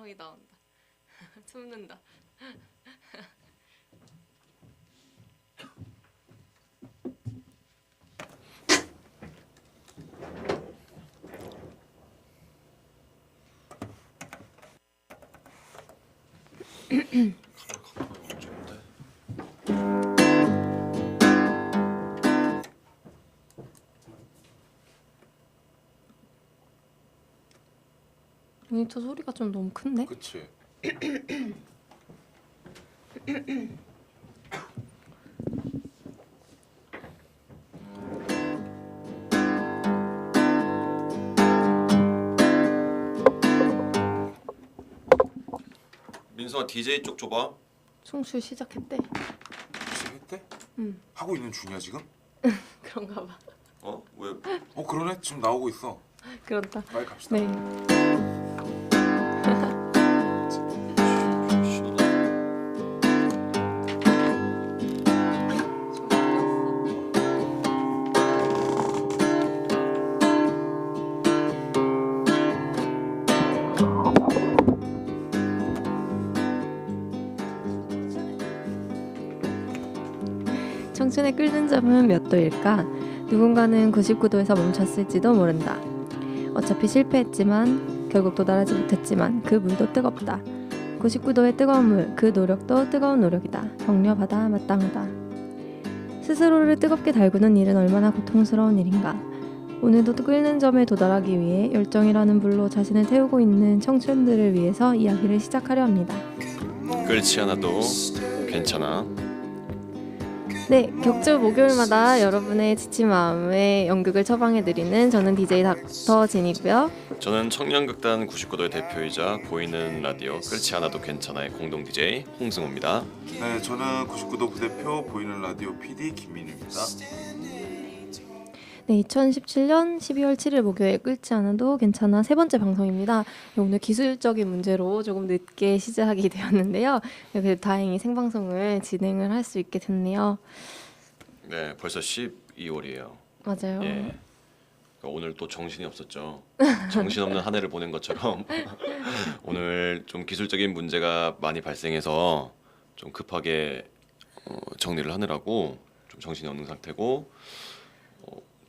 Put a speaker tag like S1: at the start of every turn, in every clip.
S1: 음성이 나온다. 숨는다. 모니터 소리가 좀 너무 큰데?
S2: 그치. 민수아 DJ 쪽 줘봐.
S1: 총출 시작했대.
S2: 시작했대?
S1: 응.
S2: 하고 있는 중이야 지금?
S1: 그런가 봐.
S2: 어? 왜? 그러네. 지금 나오고 있어.
S1: 그렇다.
S2: 빨리 갑시다.
S1: 네. 청춘의 끓는 점은 몇 도일까? 누군가는 99도에서 멈췄을지도 모른다. 어차피 실패했지만 결국 도달하지 못했지만 그 물도 뜨겁다. 99도의 뜨거운 물, 그 노력도 뜨거운 노력이다. 격려받아 마땅하다. 스스로를 뜨겁게 달구는 일은 얼마나 고통스러운 일인가. 오늘도 끓는 점에 도달하기 위해 열정이라는 불로 자신을 태우고 있는 청춘들을 위해서 이야기를 시작하려 합니다.
S3: 끓지 않아도 괜찮아.
S1: 네, 격주 목요일마다 여러분의 지친 마음에 연극을 처방해드리는 저는 DJ 닥터 진이고요.
S3: 저는 청년극단 99도의 대표이자 보이는 라디오 끓지 않아도 괜찮아의 공동 DJ 홍승호입니다.
S2: 네, 저는 99도 부대표 보이는 라디오 PD 김민우입니다.
S1: 네, 2017년 12월 7일 목요일 끓지 않아도 괜찮아 세 번째 방송입니다. 오늘 기술적인 문제로 조금 늦게 시작이 되었는데요. 그래도 다행히 생방송을 진행을 할 수 있게 됐네요.
S3: 네, 벌써 12월이에요.
S1: 맞아요.
S3: 예. 그러니까 오늘 또 정신이 없었죠. 정신없는 한 해를 보낸 것처럼 오늘 좀 기술적인 문제가 많이 발생해서 좀 급하게 정리를 하느라고 좀 정신이 없는 상태고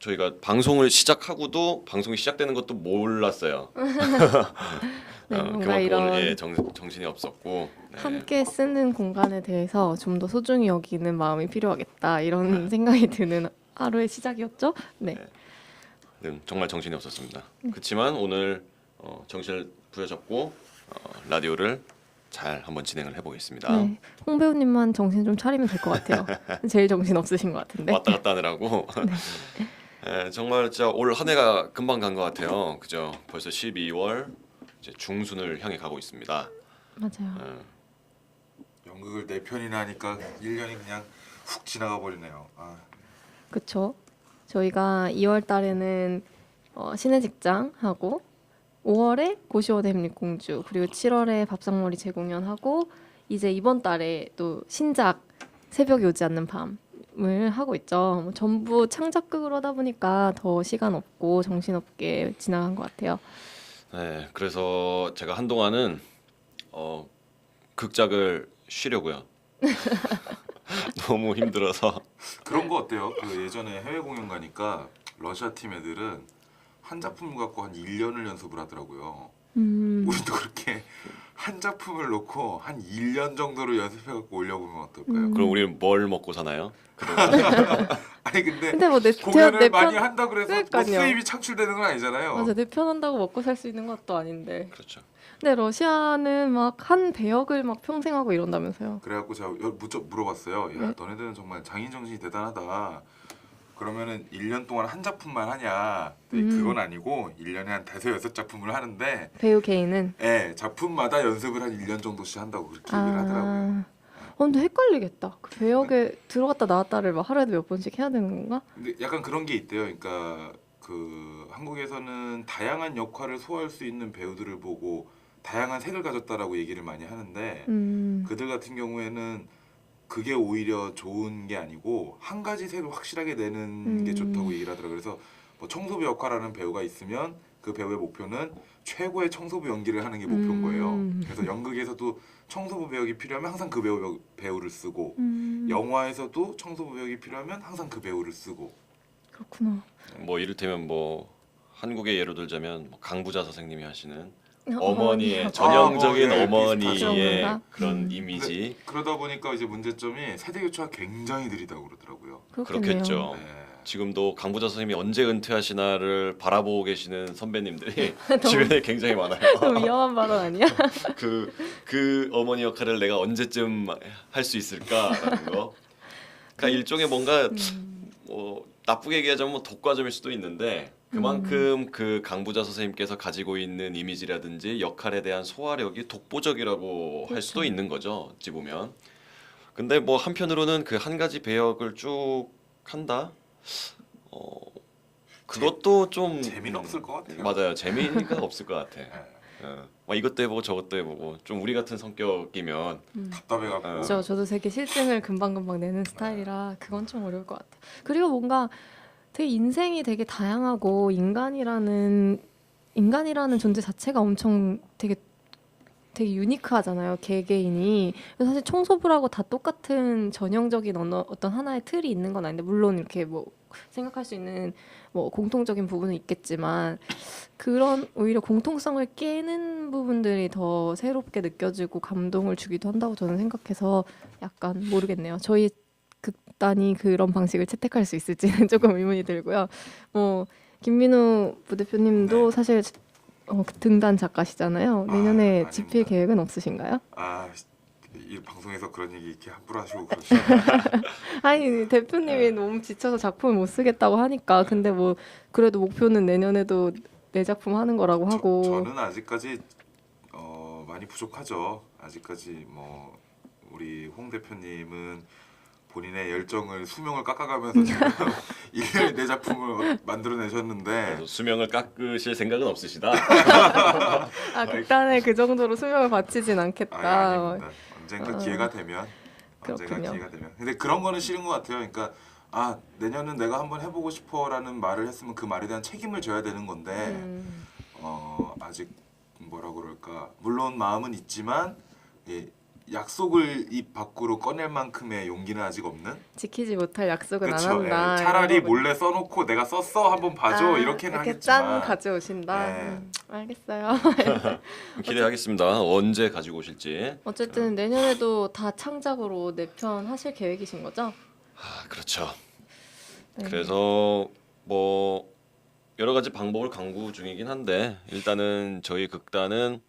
S3: 저희가 방송을 시작하고도 방송이 시작되는 것도 몰랐어요.
S1: 네, 뭔가
S3: 그만큼
S1: 이런
S3: 오늘 정신이 없었고 네.
S1: 함께 쓰는 공간에 대해서 좀 더 소중히 여기는 마음이 필요하겠다 이런 생각이 드는 하루의 시작이었죠. 네.
S3: 네, 정말 정신이 없었습니다. 그렇지만 오늘 정신을 부여잡고 라디오를 잘 한번 진행을 해보겠습니다.
S1: 네, 홍 배우님만 정신 좀 차리면 될 것 같아요. 제일 정신 없으신 것 같은데.
S3: 왔다 갔다 하느라고 정말 진짜 올 한 해가 금방 간 것 같아요. 그죠? 벌써 12월 이제 중순을 향해 가고 있습니다.
S1: 맞아요.
S2: 연극을 4편이나 하니까 1년이 그냥 훅 지나가 버리네요.
S1: 그쵸. 저희가 2월 달에는 신의 직장 하고 5월에 고시원의 햄릿공주 그리고 7월에 밥상머리 재공연하고 이제 이번 달에 또 신작 새벽이 오지 않는 밤을 하고 있죠. 뭐 전부 창작극으로 하다 보니까 더 시간 없고 정신없게 지나간 것 같아요.
S3: 네, 그래서 제가 한동안은 극작을 쉬려고요. 너무 힘들어서.
S2: 그런 거 어때요? 그 예전에 해외 공연 가니까 러시아 팀 애들은 한 작품을 갖고 한 1년을 연습을 하더라고요. 우리도 그렇게 한 작품을 놓고 한 1년 정도를 연습해 갖고 올려보면 어떨까요?
S3: 그럼 우리는 뭘 먹고 사나요?
S2: 아니 근데
S1: 근데 뭐
S2: 공연을 많이 한다 그래서 뭐
S1: 그러니까요.
S2: 수입이 창출되는 건 아니잖아요.
S1: 맞아, 내 편 한다고 먹고 살 수 있는 것도 아닌데.
S3: 그렇죠.
S1: 근데 러시아는 막 한 배역을 막 평생 하고 이런다면서요.
S2: 그래갖고 제가 물어봤어요. 야,
S1: 네.
S2: 너네들은 정말 장인 정신이 대단하다. 그러면은 1년 동안 한 작품만 하냐? 그건 아니고 1년에 한 5-6작품을 하는데
S1: 배우 개인은.
S2: 예, 작품마다 연습을 한 1년 정도씩 한다고 그렇게 얘기를 하더라고요.
S1: 근데 헷갈리겠다. 그 배역에 들어갔다 나왔다를 막 하루에도 몇 번씩 해야 되는 건가?
S2: 근데 약간 그런 게 있대요. 그러니까 그 한국에서는 다양한 역할을 소화할 수 있는 배우들을 보고 다양한 색을 가졌다라고 얘기를 많이 하는데 그들 같은 경우에는 그게 오히려 좋은 게 아니고 한 가지 색을 확실하게 내는 게 좋다고 얘기를 하더라고요. 그래서 뭐 청소부 역할하는 배우가 있으면 그 배우의 목표는 최고의 청소부 연기를 하는 게 목표인 거예요. 그래서 연극에서도 청소부 배역이 필요하면 항상 그 배우를 쓰고
S1: 음.
S2: 영화에서도 청소부 배역이 필요하면 항상 그 배우를 쓰고.
S1: 그렇구나.
S3: 뭐 이를테면 뭐 한국의 예로 들자면 뭐 강부자 선생님이 하시는
S1: 어머니요.
S3: 어머니의 전형적인
S2: 예,
S3: 어머니의
S1: 비슷하죠.
S3: 그런 이미지.
S2: 그러다 보니까 이제 문제점이 세대 교체가 굉장히 느리다고 그러더라고요.
S1: 그렇겠네요.
S3: 그렇겠죠.
S2: 네.
S3: 지금도 강부자 선생님이 언제 은퇴하시나를 바라보고 계시는 선배님들이 주변에 굉장히 많아요.
S1: 너무 위험한 발언 아니야?
S3: 그 어머니 역할을 내가 언제쯤 할 수 있을까라는 거. 그러니까 일종의 뭔가 뭐 나쁘게 얘기하자면 뭐 독과점일 수도 있는데 그만큼 그 강부자 선생님께서 가지고 있는 이미지라든지 역할에 대한 소화력이 독보적이라고 할 수도
S1: 그렇죠.
S3: 있는 거죠. 어찌 보면. 근데 뭐 한편으로는 그 한 가지 배역을 쭉 한다. 그것도 좀
S2: 재미는 없을 것 같아요.
S3: 맞아요. 재미가 없을 것 같아.
S2: 네.
S3: 막 이것도 해보고 저것도 해보고 좀 우리 같은 성격이면
S2: 답답해갖고.
S1: 저도 되게 실증을 금방금방 내는 스타일이라 그건 좀 어려울 것 같아요. 그리고 뭔가 되게 인생이 되게 다양하고 인간이라는 존재 자체가 엄청 되게 유니크하잖아요. 개개인이. 그래서 사실 청소부라고 다 똑같은 전형적인 어떤 하나의 틀이 있는 건 아닌데 물론 이렇게 뭐 생각할 수 있는 뭐 공통적인 부분은 있겠지만 그런 오히려 공통성을 깨는 부분들이 더 새롭게 느껴지고 감동을 주기도 한다고 저는 생각해서 약간 모르겠네요. 저희 극단이 그런 방식을 채택할 수 있을지는 조금 의문이 들고요. 뭐 김민우 부대표님도 사실 등단 작가시잖아요. 내년에
S2: 아닙니다.
S1: 집필 계획은 없으신가요?
S2: 이 방송에서 그런 얘기 이렇게 함부로 하시고 그러시면
S1: 아니 대표님이 너무 지쳐서 작품을 못 쓰겠다고 하니까 근데 뭐 그래도 목표는 내년에도 내 작품 하는 거라고 하고
S2: 저는 아직까지 많이 부족하죠. 아직까지 뭐 우리 홍 대표님은 본인의 열정을 수명을 깎아가면서 지금 1년에 내 작품을 만들어내셨는데
S3: 그래서 수명을 깎으실 생각은 없으시다.
S1: 극단에 그 정도로 수명을 바치진 않겠다.
S2: 아닙니다. 언젠가 기회가 되면
S1: 그렇군요.
S2: 근데 그런 거는 싫은 것 같아요. 그러니까 내년은 내가 한번 해보고 싶어라는 말을 했으면 그 말에 대한 책임을 져야 되는 건데 아직 뭐라 그럴까 물론 마음은 있지만 약속을 입 밖으로 꺼낼 만큼의 용기는 아직 없는.
S1: 지키지 못할 약속은
S2: 그쵸,
S1: 안 한다.
S2: 차라리
S1: 이런 거군요.
S2: 몰래 써놓고 내가 썼어 한번 봐줘 이렇게는
S1: 이렇게
S2: 하겠지만.
S1: 짠 가져오신다.
S2: 네.
S1: 알겠어요.
S3: 기대하겠습니다. 언제 가지고 오실지.
S1: 어쨌든 내년에도 다 창작으로 4편 하실 계획이신 거죠?
S3: 그렇죠.
S1: 네.
S3: 그래서 뭐 여러 가지 방법을 강구 중이긴 한데 일단은 저희 극단은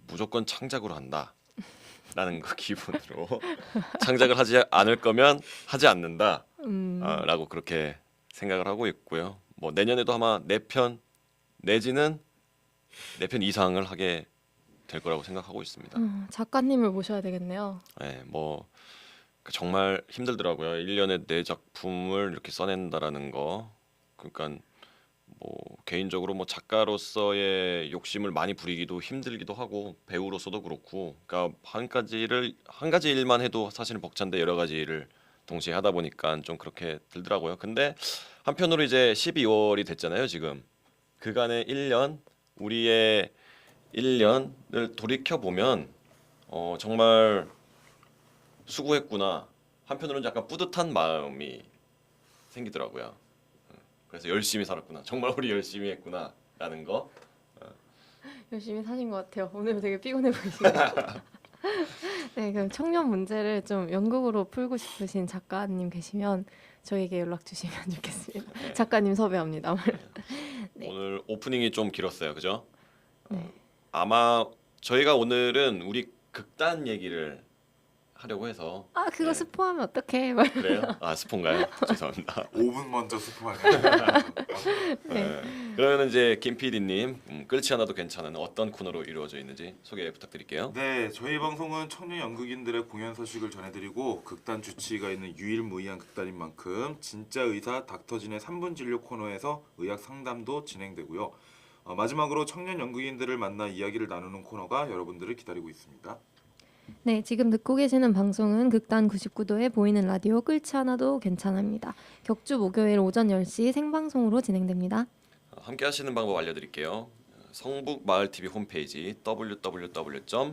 S3: 무조건 창작으로 한다. 라는 그 기분으로 창작을 하지 않을 거면 하지 않는다 라고 그렇게 생각을 하고 있고요. 뭐 내년에도 아마 4편 내지는 4편 이상을 하게 될 거라고 생각하고 있습니다.
S1: 작가님을 모셔야 되겠네요.
S3: 네, 뭐 정말 힘들더라고요. 1년에 4작품을 이렇게 써낸다라는 거. 그러니까 뭐 개인적으로 뭐 작가로서의 욕심을 많이 부리기도 힘들기도 하고 배우로서도 그렇고 그러니까 한 가지 일만 해도 사실은 벅찬데 여러 가지 일을 동시에 하다 보니까 좀 그렇게 들더라고요. 근데 한편으로 이제 12월이 됐잖아요, 지금. 그간의 1년 우리의 1년을 돌이켜 보면 정말 수고했구나. 한편으로는 약간 뿌듯한 마음이 생기더라고요. 그래서 열심히 살았구나. 정말 우리 열심히 했구나라는 거.
S1: 열심히 사신 것 같아요. 오늘 되게 피곤해 보이시네요. 네, 그럼 청년 문제를 좀 연극으로 풀고 싶으신 작가님 계시면 저에게 연락 주시면 좋겠습니다. 작가님 섭외합니다. 네.
S3: 오늘 오프닝이 좀 길었어요, 그죠?
S1: 네.
S3: 아마 저희가 오늘은 우리 극단 얘기를 하려고 해서.
S1: 그거
S3: 네.
S1: 스포하면 어떡해?
S3: 그래요? 스포인가요? 죄송합니다.
S2: 5분 먼저 스포하네.
S3: 네. 그러면 이제 김 PD님 끓지 않아도 괜찮은 어떤 코너로 이루어져 있는지 소개 부탁드릴게요.
S2: 네, 저희 방송은 청년 연극인들의 공연 소식을 전해드리고 극단 주치의가 있는 유일무이한 극단인 만큼 진짜 의사 닥터진의 3분 진료 코너에서 의학 상담도 진행되고요. 마지막으로 청년 연극인들을 만나 이야기를 나누는 코너가 여러분들을 기다리고 있습니다.
S1: 네, 지금 듣고 계시는 방송은 극단 99도의 보이는 라디오 끓지 않아도 괜찮습니다. 격주 목요일 오전 10시 생방송으로 진행됩니다.
S3: 함께 하시는 방법 알려드릴게요. 성북마을TV 홈페이지 www.sbtv.kr로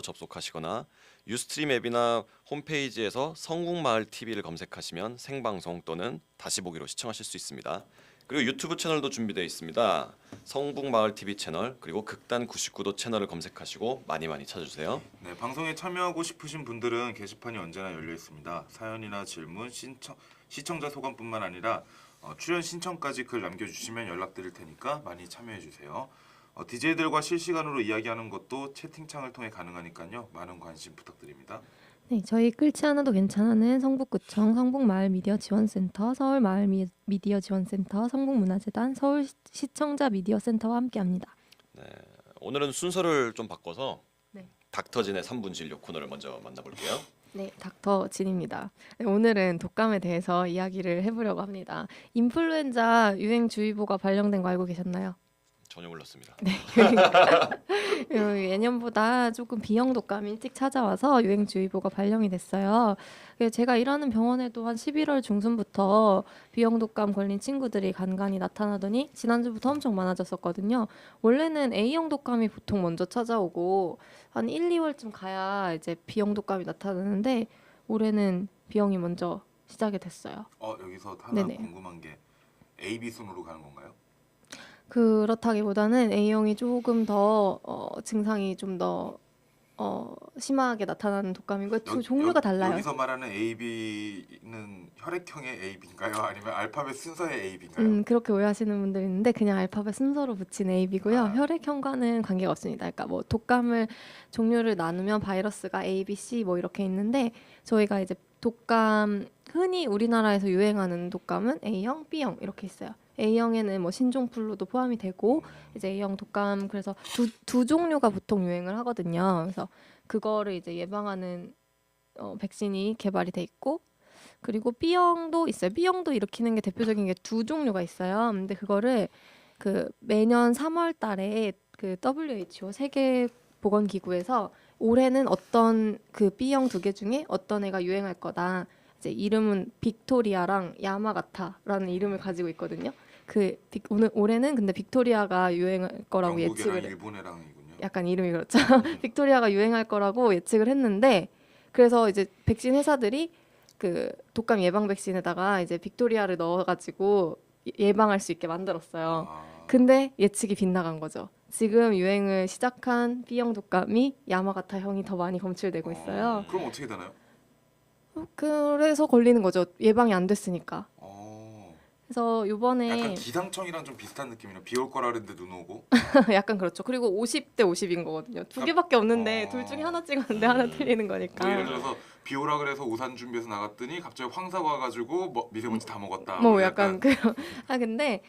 S3: 접속하시거나 유스트림 앱이나 홈페이지에서 성북마을TV를 검색하시면 생방송 또는 다시 보기로 시청하실 수 있습니다. 그리고 유튜브 채널도 준비되어 있습니다. 성북마을TV 채널 그리고 극단 99도 채널을 검색하시고 많이 찾아주세요.
S2: 네, 방송에 참여하고 싶으신 분들은 게시판이 언제나 열려 있습니다. 사연이나 질문, 시청자 소감뿐만 아니라 출연 신청까지 글 남겨주시면 연락드릴 테니까 많이 참여해주세요. DJ들과 실시간으로 이야기하는 것도 채팅창을 통해 가능하니까요. 많은 관심 부탁드립니다.
S1: 네, 저희 끓지 않아도 괜찮아는 성북구청 성북마을미디어지원센터, 서울마을미디어지원센터, 성북문화재단, 서울시청자 미디어센터와 함께합니다.
S3: 네, 오늘은 순서를 좀 바꿔서
S1: 네.
S3: 닥터진의 3분 진료 코너를 먼저 만나볼게요.
S1: 네, 닥터 진입니다. 네, 오늘은 독감에 대해서 이야기를 해보려고 합니다. 인플루엔자 유행주의보가 발령된 거 알고 계셨나요?
S3: 전혀 몰랐습니다.
S1: 네, 예년보다 조금 B형 독감이 일찍 찾아와서 유행주의보가 발령이 됐어요. 제가 일하는 병원에도 한 11월 중순부터 B형 독감 걸린 친구들이 간간히 나타나더니 지난주부터 엄청 많아졌었거든요. 원래는 A형 독감이 보통 먼저 찾아오고 한 1, 2월쯤 가야 이제 B형 독감이 나타나는데 올해는 B형이 먼저 시작이 됐어요.
S2: 여기서 하나
S1: 네네.
S2: 궁금한 게 A, B 순으로 가는 건가요?
S1: 그렇다기보다는 A형이 조금 더 증상이 좀 더 심하게 나타나는 독감이고요. 두 종류가 달라요.
S2: 여기서 말하는 A, B는 혈액형의 A, B인가요? 아니면 알파벳 순서의 A, B인가요?
S1: 그렇게 오해하시는 분들이 있는데 그냥 알파벳 순서로 붙인 AB고요. 혈액형과는 관계가 없습니다. 그러니까 뭐 독감을 종류를 나누면 바이러스가 A, B, C 뭐 이렇게 있는데 저희가 이제 독감 흔히 우리나라에서 유행하는 독감은 A형, B형 이렇게 있어요. A형에는 뭐 신종플루도 포함이 되고 이제 A형 독감 그래서 두 종류가 보통 유행을 하거든요. 그래서 그거를 이제 예방하는 백신이 개발이 돼 있고 그리고 B형도 있어요. B형도 일으키는 게 대표적인 게 두 종류가 있어요. 근데 그거를 그 매년 3월 달에 그 WHO 세계 보건기구에서 올해는 어떤 그 B형 두 개 중에 어떤 애가 유행할 거다. 이제 이름은 빅토리아랑 야마가타라는 이름을 가지고 있거든요. 올해는 근데 빅토리아가 유행할 거라고 예측을
S2: 일본애랑이군요.
S1: 약간 이름이 그렇죠. 빅토리아가 유행할 거라고 예측을 했는데 그래서 이제 백신 회사들이 그 독감 예방 백신에다가 이제 빅토리아를 넣어가지고 예방할 수 있게 만들었어요. 근데 예측이 빗나간 거죠. 지금 유행을 시작한 B형 독감이 야마가타형이 더 많이 검출되고 있어요.
S2: 그럼 어떻게 되나요?
S1: 그래서 걸리는 거죠. 예방이 안 됐으니까. 그래서 요번에
S2: 약간 기상청이랑 좀 비슷한 느낌이네요. 비 올 거라 그랬는데 눈 오고.
S1: 약간 그렇죠. 그리고 50대 50인 거거든요. 두 개밖에 없는데 둘 중에 하나 찍었는데 하나 틀리는 거니까.
S2: 뭐 예를 들어서 비 오라 그래서 우산 준비해서 나갔더니 갑자기 황사가 와가지고 미세먼지 다 먹었다.
S1: 뭐 약간 그런. 근데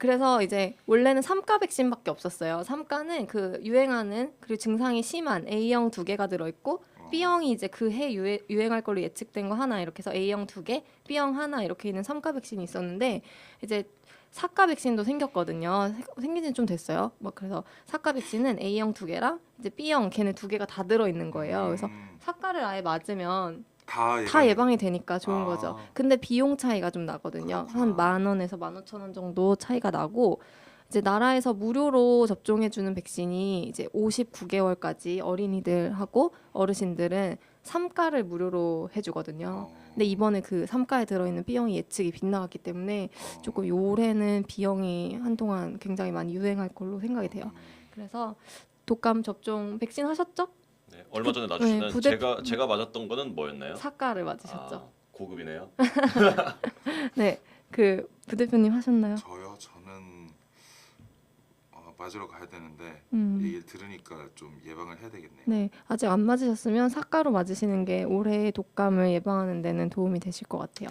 S1: 그래서 이제 원래는 3가 백신밖에 없었어요. 3가는 그 유행하는 그리고 증상이 심한 A형 2개가 들어있고 B형이 이제 그 해 유행할 걸로 예측된 거 하나 이렇게 해서 A형 2개, B형 하나 이렇게 있는 3가 백신이 있었는데 이제 4가 백신도 생겼거든요. 생긴 지는 좀 됐어요. 뭐 그래서 4가 백신은 A형 2개랑 이제 B형 걔네 2개가 다 들어 있는 거예요. 그래서 4가를 아예 맞으면 다 예방이 되니까 좋은 거죠. 근데 비용 차이가 좀 나거든요. 한 10,000원에서 15,000원 정도 차이가 나고 이제 나라에서 무료로 접종해주는 백신이 이제 59개월까지 어린이들하고 어르신들은 3가를 무료로 해주거든요. 근데 이번에 그 3가에 들어있는 B형이 예측이 빗나갔기 때문에 조금 올해는 B형이 한동안 굉장히 많이 유행할 걸로 생각이 돼요. 그래서 독감 접종 백신 하셨죠?
S3: 네, 얼마 전에 놔주시는 제가 맞았던 거는 뭐였나요?
S1: 4가를 맞으셨죠.
S3: 고급이네요.
S1: 네, 그 부대표님 하셨나요?
S2: 저는 맞으러 가야 되는데 얘기를 들으니까 좀 예방을 해야 되겠네요.
S1: 네, 아직 안 맞으셨으면 4가로 맞으시는 게 올해 독감을 예방하는 데는 도움이 되실 것 같아요.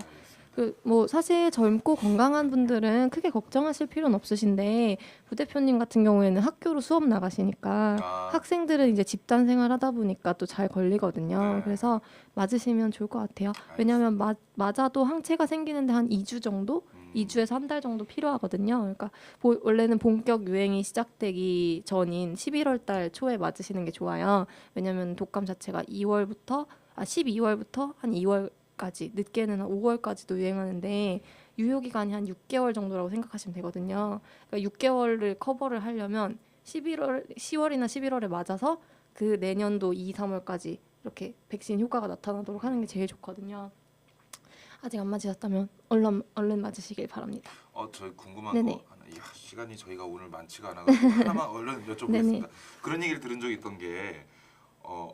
S1: 뭐 사실 젊고 건강한 분들은 크게 걱정하실 필요는 없으신데 부대표님 같은 경우에는 학교로 수업 나가시니까 학생들은 이제 집단 생활하다 보니까 또 잘 걸리거든요. 그래서 맞으시면 좋을 것 같아요. 왜냐하면 맞아도 항체가 생기는데 한 2주 정도? 2주에서 한 달 정도 필요하거든요. 그러니까 원래는 본격 유행이 시작되기 전인 11월 달 초에 맞으시는 게 좋아요. 왜냐하면 독감 자체가 12월부터 한 2월까지 늦게는 한 5월까지도 유행하는데 유효 기간이 한 6개월 정도라고 생각하시면 되거든요. 그러니까 6개월을 커버를 하려면 10월이나 11월에 맞아서 그 내년도 2, 3월까지 이렇게 백신 효과가 나타나도록 하는 게 제일 좋거든요. 아직 안 맞으셨다면 얼른 맞으시길 바랍니다.
S2: 저희 궁금한
S1: 네네.
S2: 거 하나. 이야, 시간이 저희가 오늘 많지가 않아가지고 하나만 얼른 여쭤보겠습니다.
S1: 네네.
S2: 그런 얘기를 들은 적이 있던 게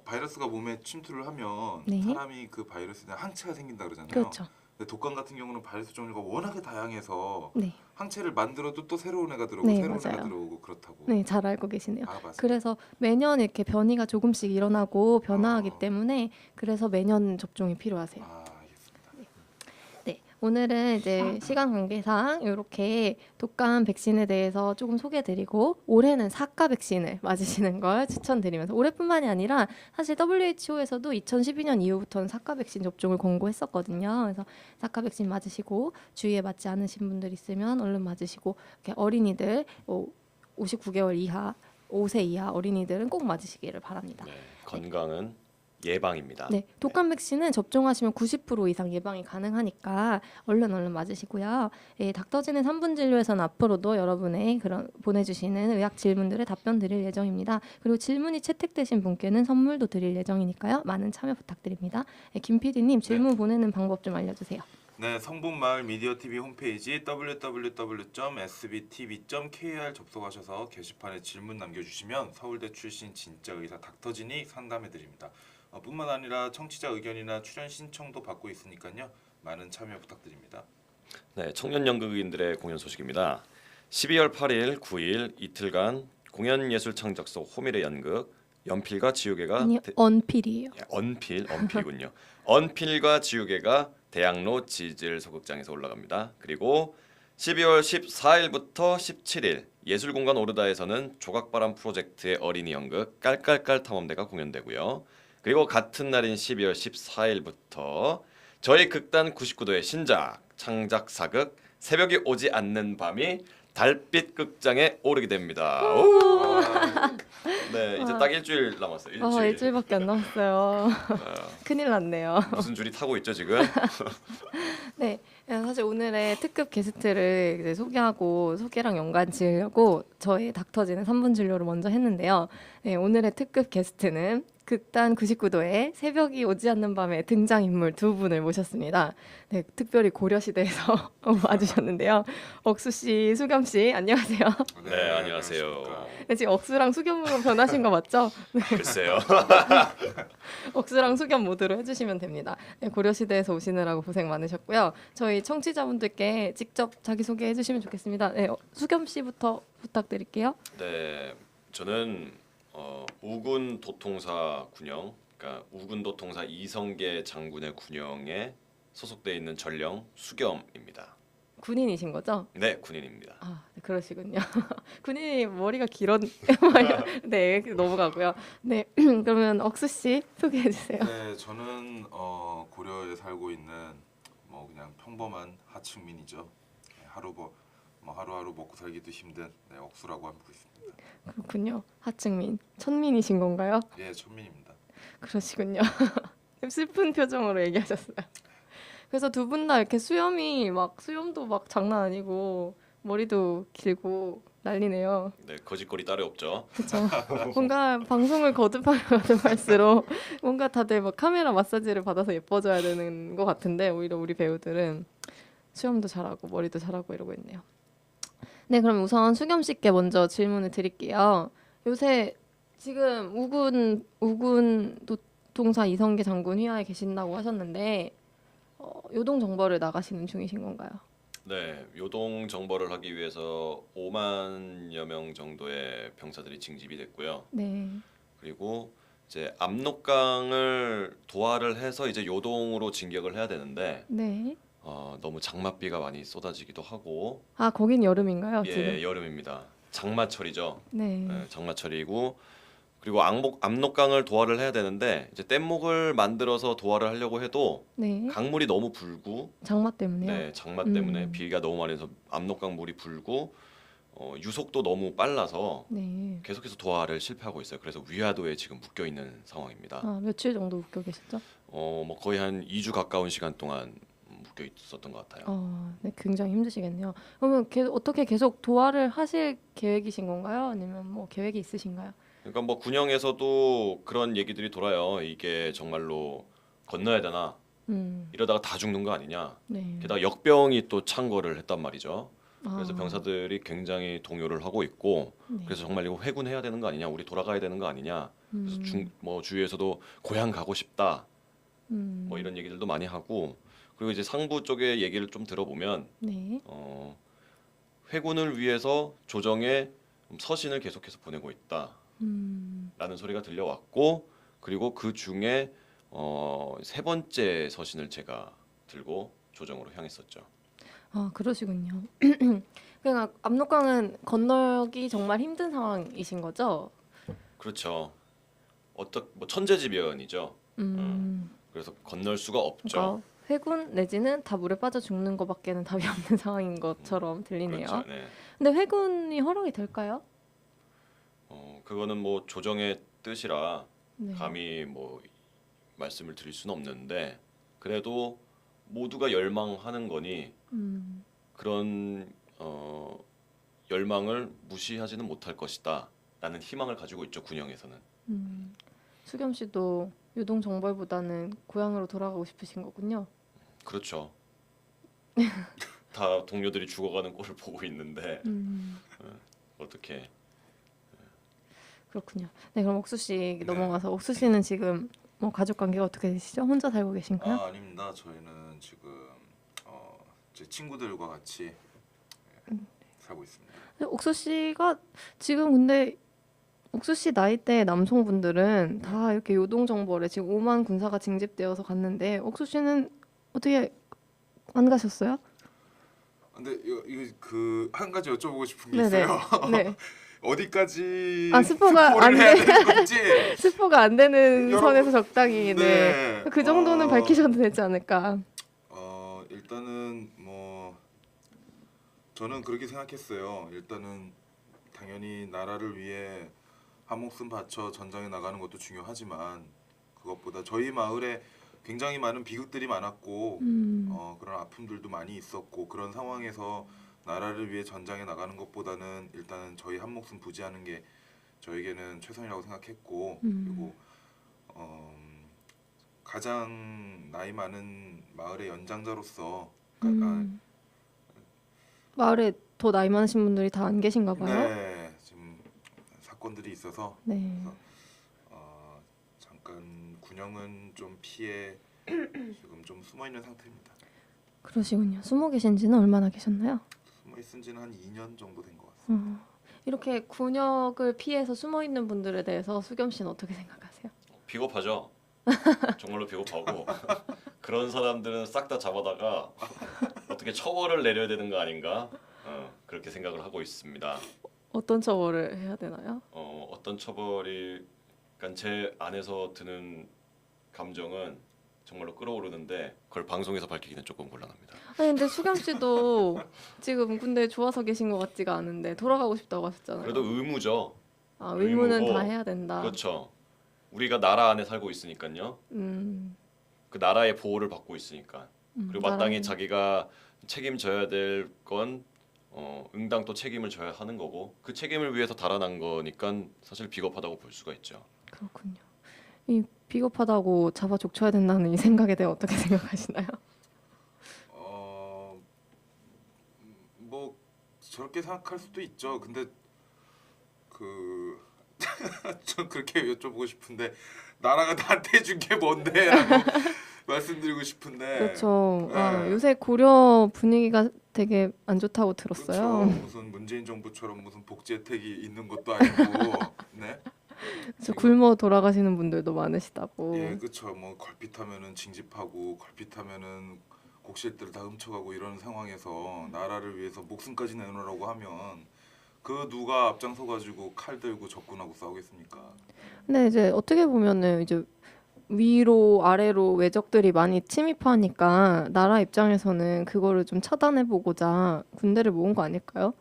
S2: 바이러스가 몸에 침투를 하면
S1: 네.
S2: 사람이 그 바이러스에 대한 항체가 생긴다 그러잖아요.
S1: 그렇죠.
S2: 근데 독감 같은 경우는 바이러스 종류가 워낙에 다양해서
S1: 네,
S2: 항체를 만들어도 또 새로운 애가 들어오고
S1: 네,
S2: 새로운 애가
S1: 맞아요.
S2: 들어오고 그렇다고.
S1: 네, 잘 알고 계시네요.
S2: 아, 맞습니다.
S1: 그래서 매년 이렇게 변이가 조금씩 일어나고 변화하기
S2: 어.
S1: 때문에 그래서 매년 접종이 필요하세요.
S2: 알겠습니다.
S1: 네, 오늘은 이제 시간 관계상 이렇게 독감 백신에 대해서 조금 소개해드리고 올해는 4가 백신을 맞으시는 걸 추천드리면서 올해뿐만이 아니라 사실 WHO에서도 2012년 이후부터는 4가 백신 접종을 권고했었거든요. 그래서 4가 백신 맞으시고 주위에 맞지 않으신 분들 있으면 얼른 맞으시고 이렇게 어린이들 59개월 이하 5세 이하 어린이들은 꼭 맞으시기를 바랍니다.
S3: 네, 건강은 예방입니다.
S1: 네, 독감 백신은 접종하시면 90% 이상 예방이 가능하니까 얼른 맞으시고요. 예, 닥터진의 3분 진료에서는 앞으로도 여러분의 그런 보내주시는 의학 질문들에 답변 드릴 예정입니다. 그리고 질문이 채택되신 분께는 선물도 드릴 예정이니까요. 많은 참여 부탁드립니다. 예, 김 PD님 질문 보내는 방법 좀 알려주세요.
S2: 네, 성북마을 미디어TV 홈페이지 www.sbtv.kr 접속하셔서 게시판에 질문 남겨주시면 서울대 출신 진짜 의사 닥터진이 상담해드립니다. 뿐만 아니라 청취자 의견이나 출연 신청도 받고 있으니까요. 많은 참여 부탁드립니다.
S3: 네, 청년 연극인들의 공연 소식입니다. 12월 8일, 9일 이틀간 공연예술 창작소 호밀의 연극 연필과 지우개가
S1: 아니 언필이에요.
S3: 언필군요. 언필과 지우개가 대학로 지질 소극장에서 올라갑니다. 그리고 12월 14일부터 17일 예술공간 오르다에서는 조각바람 프로젝트의 어린이 연극 깔깔깔 탐험대가 공연되고요. 그리고 같은 날인 12월 14일부터 저희 극단 99도의 신작 창작 사극 새벽이 오지 않는 밤이 달빛 극장에 오르게 됩니다. 오! 네, 이제 딱 일주일 남았어요.
S1: 일주일밖에 안 남았어요. 큰일 났네요.
S3: 무슨 줄이 타고 있죠 지금?
S1: 네, 사실 오늘의 특급 게스트를 이제 소개랑 연관 지으려고 저희 닥터진의 3분 진료를 먼저 했는데요. 네, 오늘의 특급 게스트는 극단 99도의 새벽이 오지 않는 밤에 등장인물 두 분을 모셨습니다. 네, 특별히 고려시대에서 와주셨는데요. 억수 씨, 수겸 씨, 안녕하세요.
S3: 네, 안녕하세요.
S1: 네, 지금 억수랑 수겸으로 변하신 거 맞죠?
S3: 글쎄요.
S1: 억수랑 수겸 모드로 해주시면 됩니다. 네, 고려시대에서 오시느라고 고생 많으셨고요. 저희 청취자분들께 직접 자기소개 해주시면 좋겠습니다. 네, 수겸 씨부터 부탁드릴게요.
S3: 네, 저는 우군 도통사 군영, 그러니까 우군 도통사 이성계 장군의 군영에 소속돼 있는 전령 수겸입니다.
S1: 군인이신 거죠?
S3: 네, 군인입니다.
S1: 아, 네, 그러시군요. 군인이 머리가 길었... 네, 넘어가고요. 네, 그러면 억수 씨 소개해 주세요.
S2: 네, 저는 고려에 살고 있는 그냥 평범한 하층민이죠. 네, 하루하루 먹고 살기도 힘든 억수라고 하고 있습니다.
S1: 그렇군요. 하층민, 천민이신 건가요?
S2: 예, 천민입니다.
S1: 그러시군요. 슬픈 표정으로 얘기하셨어요. 그래서 두 분 다 이렇게 수염도 막 장난 아니고 머리도 길고 난리네요.
S3: 네, 거짓거리 따로 없죠.
S1: 그렇죠. 뭔가 방송을 거듭할수록 뭔가 다들 막 카메라 마사지를 받아서 예뻐져야 되는 것 같은데 오히려 우리 배우들은 수염도 잘하고 머리도 잘하고 이러고 있네요. 네, 그럼 우선 수겸 씨께 먼저 질문을 드릴게요. 요새 지금 우군 도통사 이성계 장군 휘하에 계신다고 하셨는데 요동 정벌을 나가시는 중이신 건가요?
S3: 네, 요동 정벌을 하기 위해서 5만여 명 정도의 병사들이 징집이 됐고요.
S1: 네.
S3: 그리고 이제 압록강을 도하를 해서 이제 요동으로 진격을 해야 되는데
S1: 네.
S3: 너무 장맛비가 많이 쏟아지기도 하고.
S1: 아, 거긴 여름인가요?
S3: 예,
S1: 지금?
S3: 여름입니다. 장마철이죠.
S1: 네.
S3: 네, 장마철이고 그리고 압록강을 도하를 해야 되는데 이제 뗏목을 만들어서 도하를 하려고 해도
S1: 네.
S3: 강물이 너무 불고
S1: 장마 때문에요?
S3: 네, 장마 때문에 비가 너무 많이 해서 압록강 물이 불고 유속도 너무 빨라서
S1: 네.
S3: 계속해서 도하를 실패하고 있어요. 그래서 위화도에 지금 묶여 있는 상황입니다.
S1: 아, 며칠 정도 묶여 계셨죠?
S3: 거의 한 2주 가까운 시간 동안 묶여 있었던 것 같아요.
S1: 네, 굉장히 힘드시겠네요. 그러면 어떻게 계속 도하를 하실 계획이신 건가요? 아니면 뭐 계획이 있으신가요?
S3: 그러니까 뭐 군영에서도 그런 얘기들이 돌아요. 이게 정말로 건너야 되나? 이러다가 다 죽는 거 아니냐?
S1: 네.
S3: 게다가 역병이 또 창궐을 했단 말이죠. 그래서
S1: 아,
S3: 병사들이 굉장히 동요를 하고 있고
S1: 네.
S3: 그래서 정말 이거 회군해야 되는 거 아니냐? 우리 돌아가야 되는 거 아니냐? 그래서 뭐 주위에서도 고향 가고 싶다. 뭐 이런 얘기들도 많이 하고 그리고 이제 상부 쪽의 얘기를 좀 들어보면
S1: 네.
S3: 회군을 위해서 조정에 서신을 계속해서 보내고 있다라는 소리가 들려왔고 그리고 그 중에 세 번째 서신을 제가 들고 조정으로 향했었죠.
S1: 아, 그러시군요. 그러니까 압록강은 건너기 정말 힘든 상황이신 거죠?
S3: 그렇죠. 뭐 천재지변이죠. 그래서 건널 수가 없죠.
S1: 그러니까 회군 내지는 다 물에 빠져 죽는 것밖에는 답이 없는 상황인 것처럼 들리네요.
S3: 그렇죠. 네.
S1: 근데 회군이 허락이 될까요?
S3: 그거는 뭐 조정의 뜻이라
S1: 네.
S3: 감히 뭐 말씀을 드릴 수는 없는데 그래도 모두가 열망하는 거니 그런 열망을 무시하지는 못할 것이다라는 희망을 가지고 있죠 군영에서는.
S1: 수겸 씨도 유동 정벌보다는 고향으로 돌아가고 싶으신 거군요.
S3: 그렇죠. 다 동료들이 죽어가는 꼴을 보고 있는데 어떻게?
S1: 그렇군요. 네, 그럼 옥수 씨 넘어가서 옥수 씨는 지금 뭐 가족 관계가 어떻게 되시죠? 혼자 살고 계신가요?
S2: 아닙니다. 저희는 지금 제 친구들과 같이 살고 있습니다.
S1: 옥수 씨가 지금 근데 옥수 씨 나이대 남성분들은 다 이렇게 요동정벌에 지금 5만 군사가 징집되어서 갔는데 옥수 씨는 어떻게 안 가셨어요?
S2: 근데 이거 그 한 가지 여쭤보고 싶은 게
S1: 네네.
S2: 있어요.
S1: 네.
S2: 어디까지
S1: 스포가 안
S2: 스포를 해야
S1: 돼.
S2: 되는 건지.
S1: 스포가 안 되는
S2: 여러분,
S1: 선에서 적당히
S2: 네.
S1: 그 정도는 밝히셔도 되지 않을까.
S2: 일단은 뭐 저는 그렇게 생각했어요. 일단은 당연히 나라를 위해 한 목숨 바쳐 전장에 나가는 것도 중요하지만 그것보다 저희 마을에 굉장히 많은 비극들이 많았고 그런 아픔들도 많이 있었고 그런 상황에서 나라를 위해 전장에 나가는 것보다는 일단은 저희 한 목숨 부지하는 게 저에게는 최선이라고 생각했고 그리고 가장 나이 많은 마을의 연장자로서
S1: 마을에 더 나이 많으신 분들이 다 안 계신가 봐요.
S2: 네, 지금 사건들이 있어서
S1: 네.
S2: 그래서, 잠깐 군영은 좀 피해 지금 좀 숨어 있는 상태입니다.
S1: 그러시군요. 숨어 계신 지는 얼마나 계셨나요?
S2: 숨어 있은 지는 한 2년 정도 된 것 같습니다.
S1: 이렇게 군역을 피해서 숨어 있는 분들에 대해서 수겸 씨는 어떻게 생각하세요?
S3: 비겁하죠. 정말로 비겁하고 그런 사람들은 싹 다 잡아다가 어떻게 처벌을 내려야 되는 거 아닌가 그렇게 생각을 하고 있습니다.
S1: 어떤 처벌을 해야 되나요?
S3: 어떤 처벌이 그러니까 제 안에서 드는 감정은 정말로 끌어오르는데 그걸 방송에서 밝히기는 조금 곤란합니다.
S1: 아니 근데 수겸 씨도 지금 군대에 좋아서 계신 것 같지가 않은데 돌아가고 싶다고 하셨잖아요.
S3: 그래도 의무죠.
S1: 아, 의무는
S3: 의무고,
S1: 다 해야 된다.
S3: 그렇죠. 우리가 나라 안에 살고 있으니까요. 그 나라의 보호를 받고 있으니까. 그리고 마땅히 자기가 책임져야 될 건 응당 또 책임을 져야 하는 거고 그 책임을 위해서 달아난 거니까 사실 비겁하다고 볼 수가 있죠.
S1: 그렇군요. 이 비겁하다고 잡아 족쳐야 된다는 이 생각에 대해 어떻게 생각하시나요?
S2: 뭐 저렇게 생각할 수도 있죠. 근데 전 그렇게 여쭤보고 싶은데 나라가 나한테 준 게 뭔데라고 말씀드리고 싶은데.
S1: 그렇죠.
S2: 네.
S1: 요새 고려 분위기가 되게 안 좋다고 들었어요.
S2: 그렇죠. 무슨 문재인 정부처럼 무슨 복지 혜택이 있는 것도 아니고, 네.
S1: 저 굶어 돌아가시는 분들도 많으시다고.
S2: 예, 그렇죠. 뭐 걸핏하면은 징집하고 걸핏하면은 곡실들을 다 훔쳐가고 이런 상황에서 나라를 위해서 목숨까지 내놓으라고 하면 그 누가 앞장서 가지고 칼 들고 적군하고 싸우겠습니까?
S1: 근데 이제 어떻게 보면은 이제 위로 아래로 외적들이 많이 침입하니까 나라 입장에서는 그거를 좀 차단해 보고자 군대를 모은 거 아닐까요?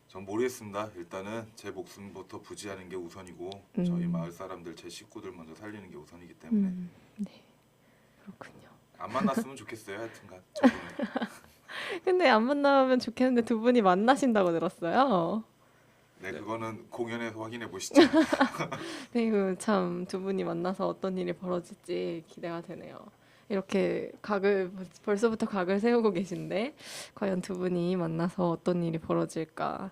S2: 전 모르겠습니다. 일단은 제 목숨부터 부지하는 게 우선이고 저희 마을 사람들 제 식구들 먼저 살리는 게 우선이기 때문에.
S1: 네, 그렇군요.
S2: 안 만났으면 좋겠어요. 하여튼간 저분은.
S1: 근데 안 만나면 좋겠는데 두 분이 만나신다고 들었어요.
S2: 네, 그거는 공연에서 확인해 보시죠.
S1: 네, 참 두 분이 만나서 어떤 일이 벌어질지 기대가 되네요. 이렇게 벌써부터 각을 세우고 계신데 과연 두 분이 만나서 어떤 일이 벌어질까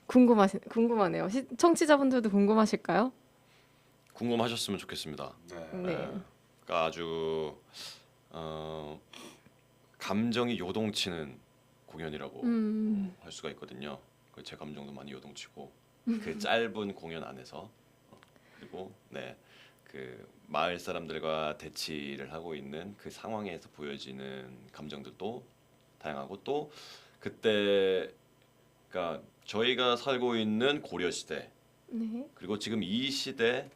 S1: 궁금하네요. 청취자분들도 궁금하실까요?
S3: 궁금하셨으면 좋겠습니다.
S2: 네.
S1: 네.
S3: 그러니까 아주 감정이 요동치는 공연이라고 할 수가 있거든요. 제 감정도 많이 요동치고 그 짧은 공연 안에서 그리고 네, 그 마을 사람들과 대치를 하고 있는 그 상황에서 보여지는 감정들도 다양하고 또 그때 그러니까 저희가 살고 있는 고려 시대
S1: 네.
S3: 그리고 지금 이 시대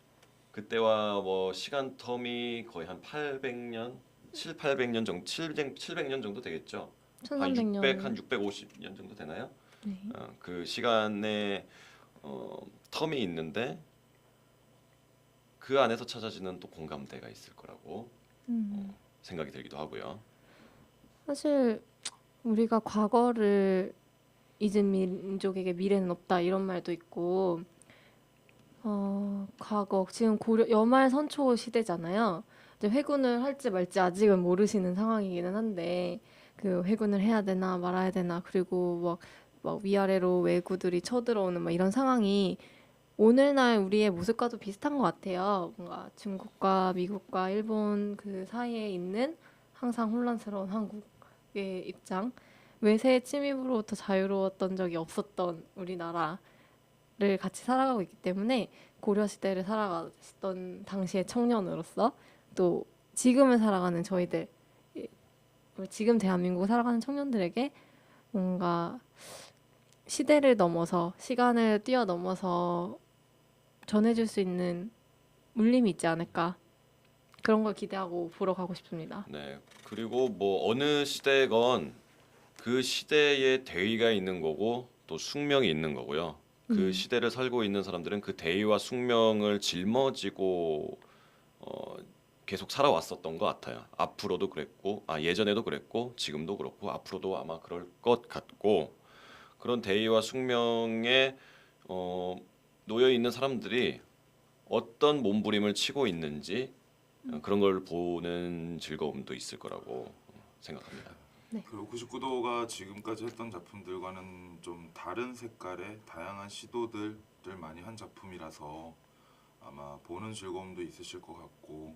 S3: 그때와 뭐 시간 텀이 거의 한 800년, 800년 정도, 700년 정도 되겠죠. 한
S1: 1300년.
S3: 600, 한 650년 정도 되나요?
S1: 네.
S3: 그 시간에 텀이 있는데 그 안에서 찾아지는 또 공감대가 있을 거라고 생각이 들기도 하고요.
S1: 사실 우리가 과거를 잊은 민족에게 미래는 없다 이런 말도 있고 과거 지금 고려 여말 선초 시대잖아요. 이제 회군을 할지 말지 아직은 모르시는 상황이기는 한데 그 회군을 해야 되나 말아야 되나 그리고 막 위아래로 왜구들이 쳐들어오는 막 이런 상황이 오늘날 우리의 모습과도 비슷한 것 같아요. 뭔가 중국과 미국과 일본 그 사이에 있는 항상 혼란스러운 한국의 입장, 외세의 침입으로부터 자유로웠던 적이 없었던 우리나라를 같이 살아가고 있기 때문에 고려 시대를 살아갔던 당시의 청년으로서 또 지금을 살아가는 저희들, 지금 대한민국을 살아가는 청년들에게 뭔가 시대를 넘어서 시간을 뛰어넘어서 전해줄 수 있는 울림이 있지 않을까 그런 걸 기대하고 보러 가고 싶습니다.
S3: 네. 그리고 뭐 어느 시대건 그 시대에 대의가 있는 거고 또 숙명이 있는 거고요. 그 시대를 살고 있는 사람들은 그 대의와 숙명을 짊어지고 계속 살아왔었던 것 같아요. 앞으로도 그랬고, 예전에도 그랬고, 지금도 그렇고, 앞으로도 아마 그럴 것 같고 그런 대의와 숙명에 놓여 있는 사람들이 어떤 몸부림을 치고 있는지 그런 걸 보는 즐거움도 있을 거라고 생각합니다.
S2: 그리고 99도가 지금까지 했던 작품들과는 좀 다른 색깔의 다양한 시도들을 많이 한 작품이라서 아마 보는 즐거움도 있으실 것 같고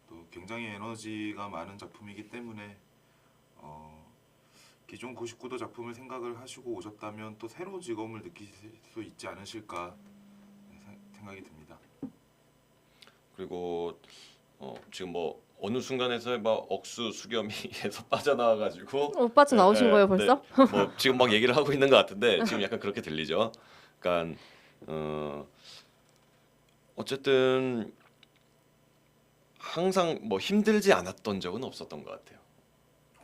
S2: 또 굉장히 에너지가 많은 작품이기 때문에 기존 99도 작품을 생각을 하시고 오셨다면 또 새로운 즐거움을 느끼실 수 있지 않으실까 생각이 듭니다.
S3: 그리고 지금 뭐 어느 순간에서 막 억수 수겸이에서 빠져나와가지고
S1: 오빠 나오신 거예요 벌써?
S3: 네, 뭐 지금 막 얘기를 하고 있는 것 같은데 지금 약간 그렇게 들리죠. 그러니까 어쨌든 항상 뭐 힘들지 않았던 적은 없었던 것 같아요.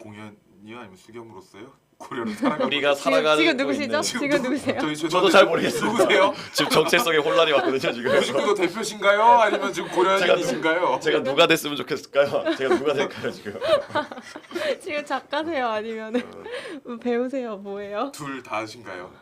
S2: 공연이요 아니면 수겸으로서요? 고려를 살아가고
S3: 우리가 살아가는
S1: 지금 누구시죠? 지금 누구세요?
S3: 저도 잘 모르겠어요.
S2: 누구세요?
S3: 지금 정체성에 혼란이 왔거든요 지금.
S2: 99도 대표신가요? 아니면 지금 고려인이신가요?
S3: 제가 누가 됐으면 좋겠을까요? 제가 누가 될까요 지금?
S1: 지금 작가세요? 아니면 배우세요? 뭐예요?
S2: 둘 다신가요?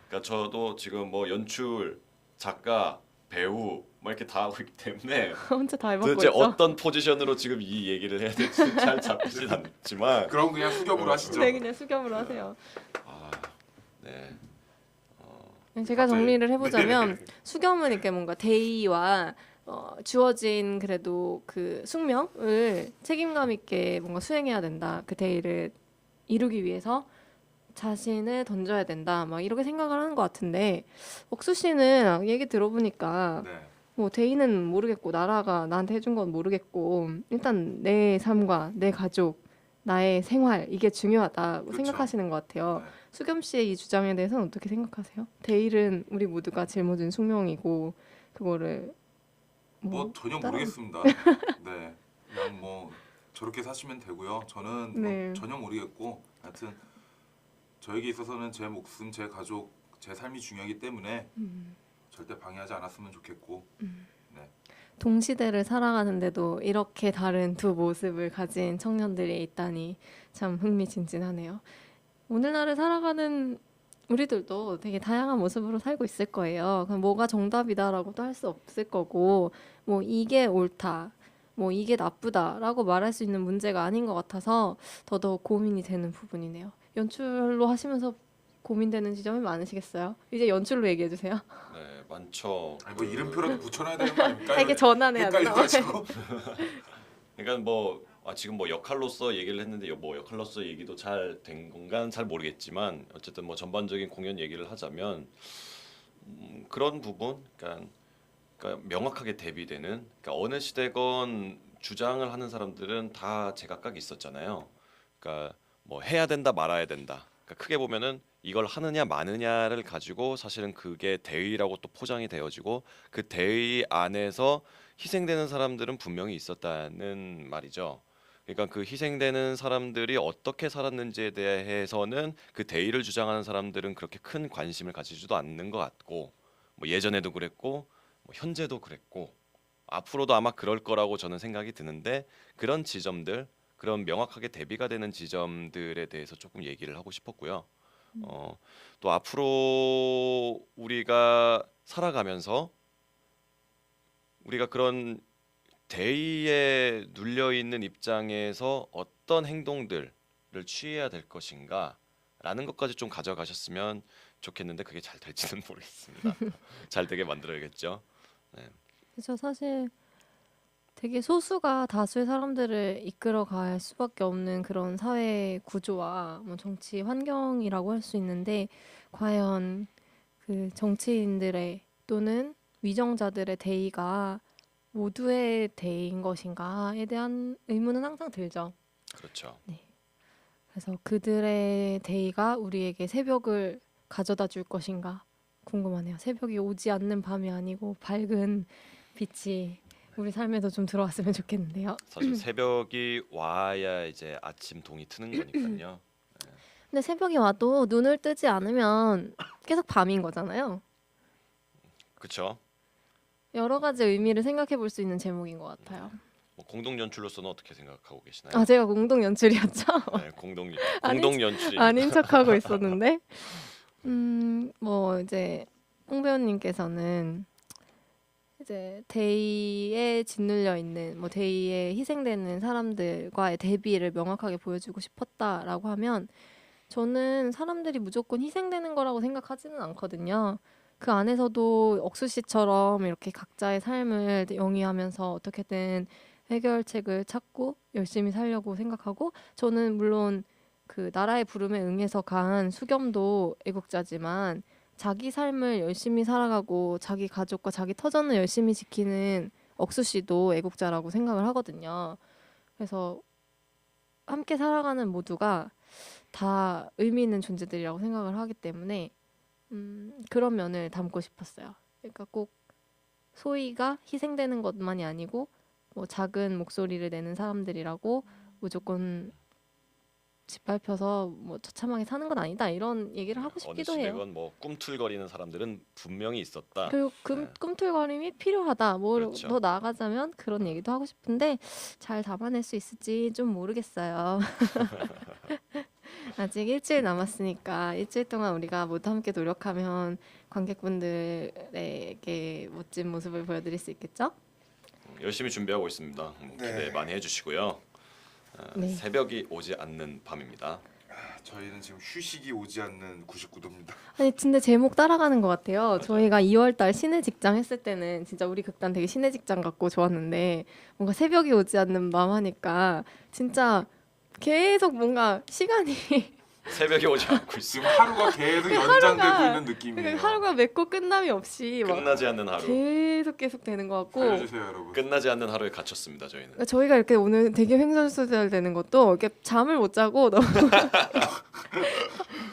S3: 그러니까 저도 지금 뭐 연출, 작가, 배우 뭐 이렇게 다 하고 있기 때문에
S1: 혼자 다 해먹고
S3: 도대체
S1: 있어?
S3: 어떤 포지션으로 지금 이 얘기를 해야 될지 잘 잡히진 않지만
S2: 그럼 그냥 수겸으로 하시죠.
S1: 네 그냥 수겸으로 하세요.
S3: 네.
S1: 제가
S2: 갑자기-
S1: 정리를 해보자면 수겸은 이렇게 뭔가 대의와 주어진 그래도 그 숙명을 책임감 있게 뭔가 수행해야 된다. 그 대의를 이루기 위해서 자신을 던져야 된다. 막 이렇게 생각을 하는 것 같은데 억수 씨는 얘기 들어보니까
S2: 네.
S1: 뭐 대의는 모르겠고 나라가 나한테 해준 건 모르겠고 일단 내 삶과 내 가족, 나의 생활 이게 중요하다고
S2: 그렇죠.
S1: 생각하시는 것 같아요.
S2: 네.
S1: 수겸 씨의 이 주장에 대해서는 어떻게 생각하세요? 대일은 우리 모두가 짊어진 숙명이고 그거를
S2: 뭐 전혀
S1: 따라-
S2: 모르겠습니다. 네. 그냥 뭐 저렇게 사시면 되고요. 저는
S1: 네.
S2: 뭐 전혀 모르겠고 하여튼 저에게 있어서는 제 목숨, 제 가족, 제 삶이 중요하기 때문에 절대 방해하지 않았으면 좋겠고 네.
S1: 동시대를 살아가는데도 이렇게 다른 두 모습을 가진 청년들이 있다니 참 흥미진진하네요. 오늘날을 살아가는 우리들도 되게 다양한 모습으로 살고 있을 거예요. 그럼 뭐가 정답이다라고도 할 수 없을 거고, 뭐 이게 옳다, 뭐 이게 나쁘다라고 말할 수 있는 문제가 아닌 것 같아서 더더욱 고민이 되는 부분이네요. 연출로 하시면서 고민되는 지점이 많으시겠어요? 이제 연출로 얘기해 주세요.
S3: 네, 많죠.
S2: 아니 뭐 이름표라도 붙여놔야 되는 거 아닙니까?
S1: 이게 전환해야 되나?
S2: 헷갈려가지고.
S3: 그러니까 뭐 지금 뭐 역할로서 얘기를 했는데 뭐 역할로서 얘기도 잘 된 건가는 잘 모르겠지만 어쨌든 뭐 전반적인 공연 얘기를 하자면 그런 부분, 그러니까 명확하게 대비되는, 그러니까 어느 시대건 주장을 하는 사람들은 다 제각각 있었잖아요. 그러니까 뭐 해야 된다 말아야 된다. 그러니까 크게 보면은 이걸 하느냐 마느냐를 가지고 사실은 그게 대의라고 또 포장이 되어지고 그 대의 안에서 희생되는 사람들은 분명히 있었다는 말이죠. 그러니까 그 희생되는 사람들이 어떻게 살았는지에 대해서는 그 대의를 주장하는 사람들은 그렇게 큰 관심을 가지지도 않는 것 같고, 뭐 예전에도 그랬고 뭐 현재도 그랬고 앞으로도 아마 그럴 거라고 저는 생각이 드는데, 그런 지점들, 그런 명확하게 대비가 되는 지점들에 대해서 조금 얘기를 하고 싶었고요. 또 앞으로 우리가 살아가면서 우리가 그런 대의에 눌려 있는 입장에서 어떤 행동들을 취해야 될 것인가라는 것까지 좀 가져가셨으면 좋겠는데 그게 잘 될지는 모르겠습니다. 잘 되게 만들어야겠죠. 네.
S1: 그래서 사실 되게 소수가 다수의 사람들을 이끌어갈 수밖에 없는 그런 사회 구조와 뭐 정치 환경이라고 할 수 있는데, 과연 그 정치인들의 또는 위정자들의 대의가 모두의 대의인 것인가에 대한 의문은 항상 들죠.
S3: 그렇죠.
S1: 네. 그래서 그들의 대의가 우리에게 새벽을 가져다 줄 것인가 궁금하네요. 새벽이 오지 않는 밤이 아니고 밝은 빛이 우리 삶에도 좀 들어왔으면 좋겠는데요.
S3: 사실 새벽이 와야 이제 아침 동이 트는 거니까요.
S1: 근데 새벽이 와도 눈을 뜨지 않으면 계속 밤인 거잖아요.
S3: 그렇죠.
S1: 여러 가지 의미를 생각해 볼 수 있는 제목인 것 같아요.
S3: 뭐 공동 연출로서는 어떻게 생각하고 계시나요?
S1: 아, 제가 공동 연출이었죠?
S3: 네, 공동 연출이
S1: 아닌 척하고 있었는데, 뭐 이제 홍 배우님께서는 이제 대의에 짓눌려 있는, 뭐 대의에 희생되는 사람들과의 대비를 명확하게 보여주고 싶었다라고 하면, 저는 사람들이 무조건 희생되는 거라고 생각하지는 않거든요. 그 안에서도 억수 씨처럼 이렇게 각자의 삶을 영위하면서 어떻게든 해결책을 찾고 열심히 살려고 생각하고, 저는 물론 그 나라의 부름에 응해서 간 수겸도 애국자지만 자기 삶을 열심히 살아가고 자기 가족과 자기 터전을 열심히 지키는 억수 씨도 애국자라고 생각을 하거든요. 그래서 함께 살아가는 모두가 다 의미 있는 존재들이라고 생각을 하기 때문에 그런 면을 담고 싶었어요. 그러니까 꼭 소위가 희생되는 것만이 아니고 뭐 작은 목소리를 내는 사람들이라고 무조건 짓밟혀서 뭐 처참하게 사는 건 아니다, 이런 얘기를 하고 싶기도
S3: 어느
S1: 해요.
S3: 시대건 뭐 꿈틀거리는 사람들은 분명히 있었다.
S1: 그리고 꿈틀거림이 필요하다. 뭐
S3: 그렇죠.
S1: 더 나아가자면 그런 얘기도 하고 싶은데 잘 담아낼 수 있을지 좀 모르겠어요. 아직 일주일 남았으니까 일주일 동안 우리가 모두 함께 노력하면 관객분들에게 멋진 모습을 보여드릴 수 있겠죠?
S3: 열심히 준비하고 있습니다. 뭐 기대
S2: 네.
S3: 많이 해주시고요.
S1: 네.
S3: 새벽이 오지 않는 밤입니다.
S2: 저희는 지금 휴식이 오지 않는 99도입니다.
S1: 아니 근데 제목 따라가는 것 같아요. 저희가 2월달 신의 직장 했을 때는 진짜 우리 극단 되게 신의 직장 같고 좋았는데, 뭔가 새벽이 오지 않는 밤 하니까 진짜 계속 뭔가 시간이
S3: 새벽이 오지 않고 있어.
S2: 지금 하루가 계속 연장되고 있는 느낌이에요.
S1: 하루가 맺고 끝남이 없이 막
S3: 끝나지 않는 하루.
S1: 계속 되는 것 같고,
S2: 알려주세요, 여러분.
S3: 끝나지 않는 하루에 갇혔습니다. 저희는.
S1: 그러니까 저희가 이렇게 오늘 되게 횡설수설 되는 것도 이렇게 잠을 못 자고 너무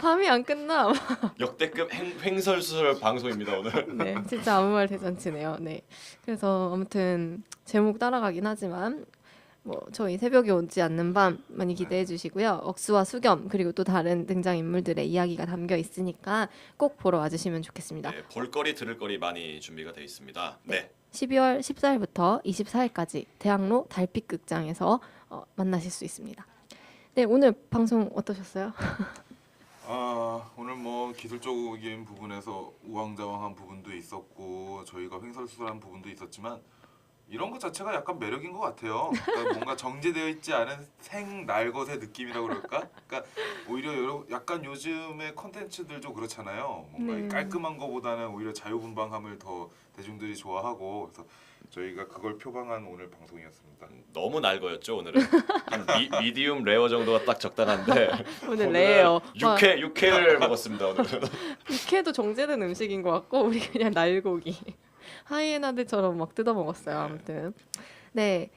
S1: 밤이 안 끝나.
S3: 역대급 횡설수설 방송입니다 오늘.
S1: 네, 진짜 아무 말 대잔치네요. 네, 그래서 아무튼 제목 따라가긴 하지만 뭐 저희 새벽에 오지 않는 밤 많이 기대해 주시고요. 억수와 수겸 그리고 또 다른 등장 인물들의 이야기가 담겨 있으니까 꼭 보러 와주시면 좋겠습니다.
S3: 네, 볼거리 들을거리 많이 준비가 되어 있습니다. 네.
S1: 12월 14일부터 24일까지 대학로 달빛극장에서 만나실 수 있습니다. 네, 오늘 방송 어떠셨어요?
S2: 오늘 뭐 기술적인 부분에서 우왕좌왕한 부분도 있었고 저희가 횡설수설한 부분도 있었지만 이런 것 자체가 약간 매력인 것 같아요. 그러니까 뭔가 정제되어 있지 않은 생날것의 느낌이라고 그럴까? 그러니까 오히려 약간 요즘의 콘텐츠들도 그렇잖아요. 뭔가
S1: 네.
S2: 깔끔한 것보다는 오히려 자유분방함을 더 대중들이 좋아하고 그래서 저희가 그걸 표방한 오늘 방송이었습니다.
S3: 너무 날거였죠 오늘은. 한 미디움 레어 정도가 딱 적당한데
S1: 오늘 레어.
S3: 육회를 먹었습니다 오늘은.
S1: 육회도 정제된 음식인 것 같고 우리 그냥 날고기 하이에나들처럼 막 뜯어 먹었어요. 아무튼 네.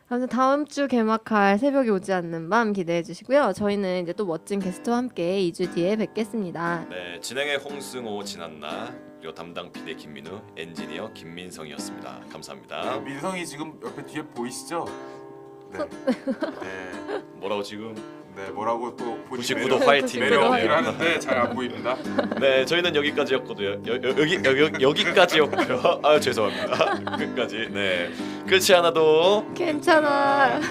S1: 아무튼 다음 주 개막할 새벽에 오지 않는 밤 기대해 주시고요. 저희는 이제 또 멋진 게스트와 함께 2주 뒤에 뵙겠습니다.
S3: 네, 진행의 홍승호, 진한나, 그리고 담당 PD 김민우, 엔지니어 김민성이었습니다. 감사합니다.
S2: 민성이 지금 옆에 뒤에 보이시죠? 네. 네.
S3: 뭐라고 지금
S2: 네, 뭐라고 또
S3: 99도 화이팅
S2: 내려오기를 하는데 잘 안 보입니다.
S3: 네, 저희는 여기까지였고요. 여기까지였고요. 아, 죄송합니다. 끝까지. 네, 끝이 하나도
S1: 괜찮아.